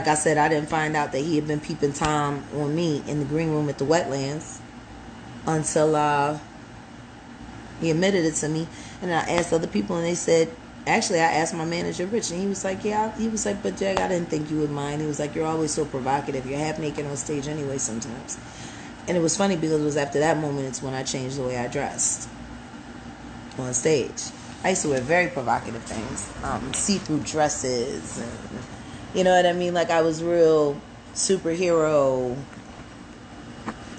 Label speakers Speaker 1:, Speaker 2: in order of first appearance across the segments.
Speaker 1: Like I said, I didn't find out that he had been peeping Tom on me in the green room at the wetlands until he admitted it to me. And I asked other people, and they said, actually, I asked my manager, Rich, and he was like, yeah. He was like, but Jag, I didn't think you would mind. He was like, you're always so provocative. You're half naked on stage anyway sometimes. And it was funny because it was after that moment it's when I changed the way I dressed on stage. I used to wear very provocative things, see-through dresses, and you know what I mean? Like I was real superhero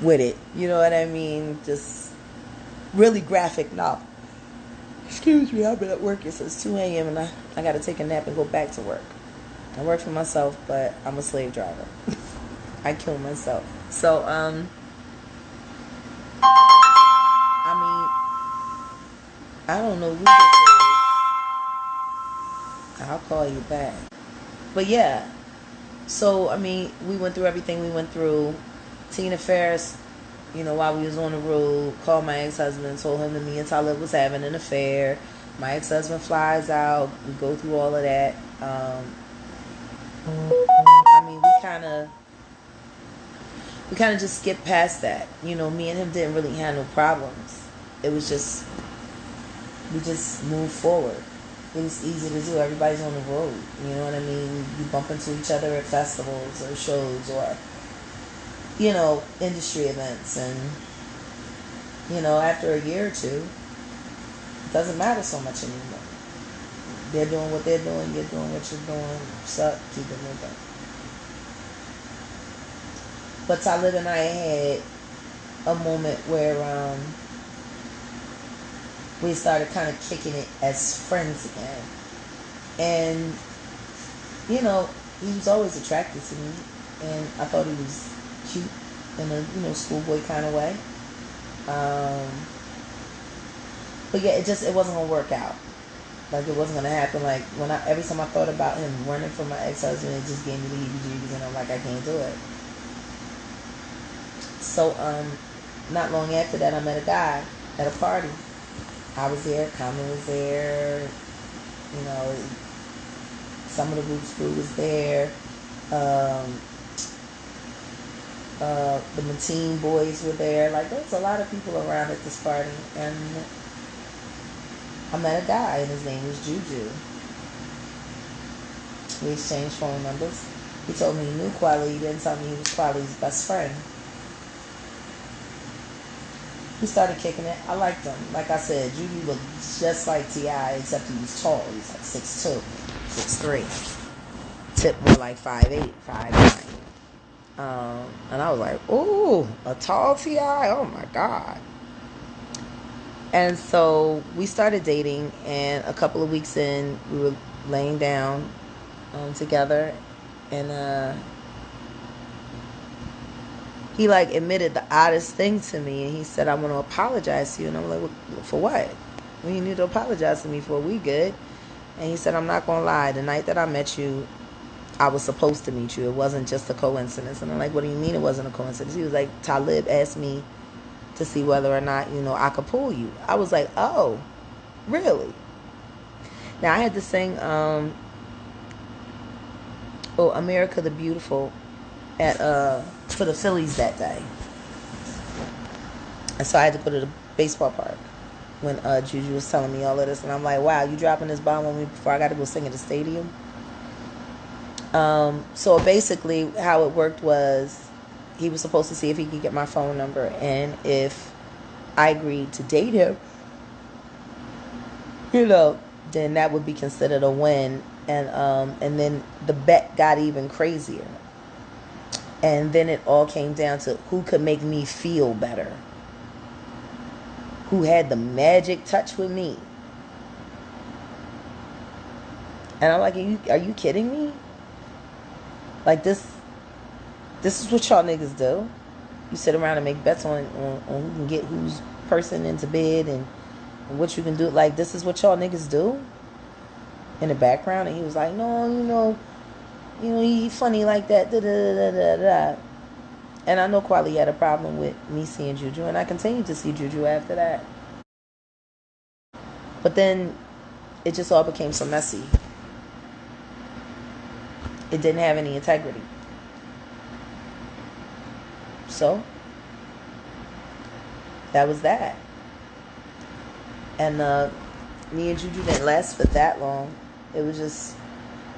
Speaker 1: with it. You know what I mean? Just really graphic novel. Excuse me, I've been at work since 2 a.m. and I got to take a nap and go back to work. I work for myself, but I'm a slave driver. I kill myself. So, I mean, I don't know who this is. I'll call you back. But yeah, so I mean, we went through everything we went through. Tina Ferris, you know, while we was on the road, called my ex-husband, told him that me and Talib was having an affair. My ex-husband flies out. We go through all of that. I mean, we kind of just skipped past that. You know, me and him didn't really have no problems. It was just, we just moved forward. It was easy to do. Everybody's on the road. You know what I mean? You bump into each other at festivals or shows or, you know, industry events. And, you know, after a year or two, it doesn't matter so much anymore. They're doing what they're doing. You're doing what you're doing. Suck, keep it moving. But Talib and I had a moment where we started kind of kicking it as friends again. And, you know, he was always attracted to me. And I thought he was cute in a, you know, schoolboy kind of way. But yeah, it wasn't going to work out. Like, it wasn't going to happen. Like, every time I thought about him running from my ex-husband, it just gave me the heebie-jeebies. And I'm like, I can't do it. So, not long after that, I met a guy at a party. I was there, Common was there, you know, some of the Roots crew was there, the Mateen boys were there. Like, there was a lot of people around at this party, and I met a guy, and his name was Juju. We exchanged phone numbers. He told me he knew Kweli. He didn't tell me he was Kweli's best friend. We started kicking it. I liked him. Like I said, Judy looked just like T.I., except he was tall. He was like 6'2", 6'3". Tip more like 5'8", 5'9". And I was like, ooh, a tall T.I.? Oh, my God. And so we started dating, and a couple of weeks in, we were laying down together, and he like admitted the oddest thing to me, and he said, I want to apologize to you. And I'm like, well, for what? Well, you need to apologize to me for. We good. And he said, I'm not going to lie. The night that I met you, I was supposed to meet you. It wasn't just a coincidence. And I'm like, what do you mean it wasn't a coincidence? He was like, Talib asked me to see whether or not, you know, I could pull you. I was like, oh, really? Now, I had to sing America the Beautiful at for the Phillies that day, and so I had to go to the baseball park when Juju was telling me all of this, and I'm like, wow, you dropping this bomb on me before I got to go sing at the stadium? So basically how it worked was he was supposed to see if he could get my phone number, and if I agreed to date him, you know, then that would be considered a win. And then the bet got even crazier. And then it all came down to who could make me feel better. Who had the magic touch with me. And I'm like, are you kidding me? Like, this is what y'all niggas do. You sit around and make bets on who can get whose person into bed and what you can do. Like, this is what y'all niggas do? In the background. And he was like, no, you know, he funny like that. Da, da, da, da, da. And I know Kweli had a problem with me seeing Juju, and I continued to see Juju after that. But then it just all became so messy. It didn't have any integrity. So, that was that. And me and Juju didn't last for that long. It was just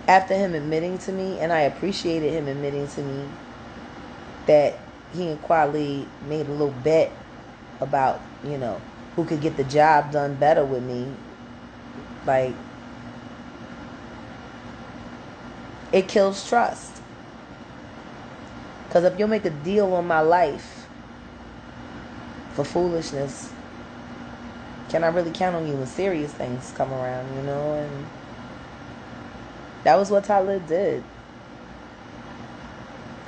Speaker 1: after him admitting to me, and I appreciated him admitting to me that he and Kweli made a little bet about, who could get the job done better with me. Like, it kills trust. Because if you'll make a deal on my life for foolishness, can I really count on you when serious things come around, And that was what Talib did.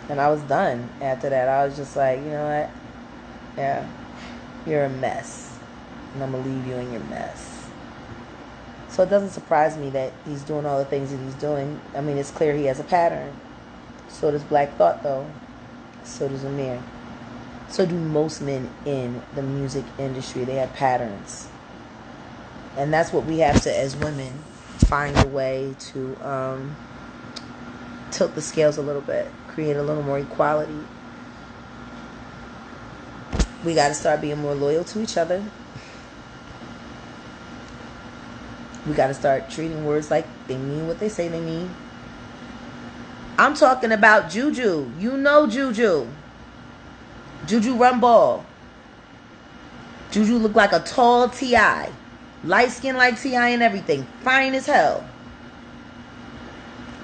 Speaker 1: And I was done after that. I was just like, you know what? Yeah, you're a mess. And I'm going to leave you in your mess. So it doesn't surprise me that he's doing all the things that he's doing. I mean, it's clear he has a pattern. So does Black Thought, though. So does Amir. So do most men in the music industry. They have patterns. And that's what we have to, as women, find a way to tilt the scales a little bit. Create a little more equality. We got to start being more loyal to each other. We got to start treating words like they mean what they say they mean. I'm talking about Juju. You know Juju. Juju run ball. Juju look like a tall T.I. Light skin like T.I. and everything. Fine as hell.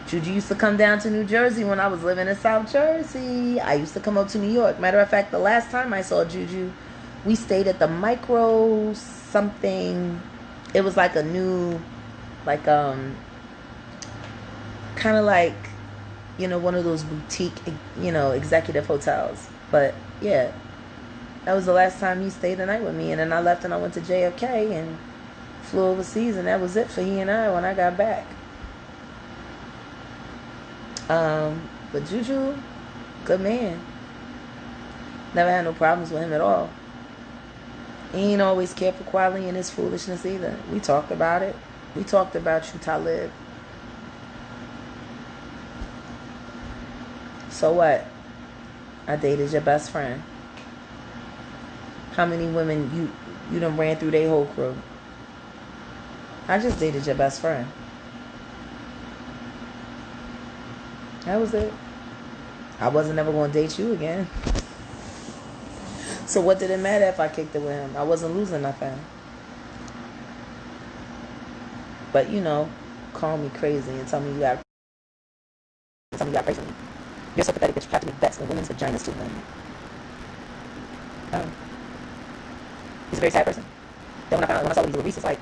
Speaker 1: Juju used to come down to New Jersey when I was living in South Jersey. I used to come up to New York. Matter of fact, the last time I saw Juju, we stayed at the Micro something. It was like a new, kind of like, one of those boutique, executive hotels. But yeah, that was the last time he stayed the night with me. And then I left and I went to JFK and flew overseas, and that was it for he and I when I got back. But Juju, good man. Never had no problems with him at all. He ain't always cared for Kweli and his foolishness either. We talked about it. We talked about you, Talib. So what? I dated your best friend. How many women you done ran through their whole crew? I just dated your best friend. That was it. I wasn't ever going to date you again. So what did it matter if I kicked it with him? I wasn't losing nothing. But, call me crazy and tell me you got to pray for me. You're so pathetic that you have to make bets with women's vaginas too. He's a very sad person. Then when I saw these releases, like,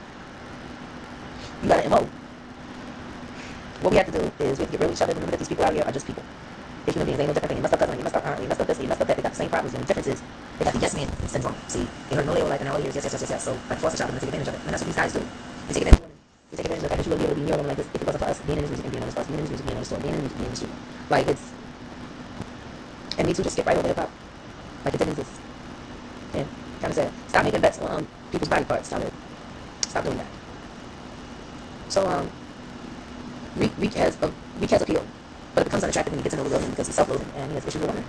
Speaker 1: you got an MO. What we have to do is we have to get rid of each other. Remember that these people out here are just people. They're human beings. They ain't no different thing. They messed up cousin, they messed up aunt, they messed up this, they messed up that. They got the same problems. The only difference is they got the yes man syndrome. See, they heard no label like in all years, yes. So like force a child and they take advantage of it. And that's what these guys do. They take advantage of women. They take advantage of the fact that you will be able to be near a woman like this if it wasn't for us being in this music and being on this bus, being in this music, being on this store, being in this music, being in this shoot. Like it's, and Me Too just skip right over hip hop. Like it didn't exist. Yeah, kind of sad. Stop making bets on people's body parts. Stop doing that. So Reek has appeal, but it becomes unattractive when he gets into a woman because he's self-loathing and he has issues with women.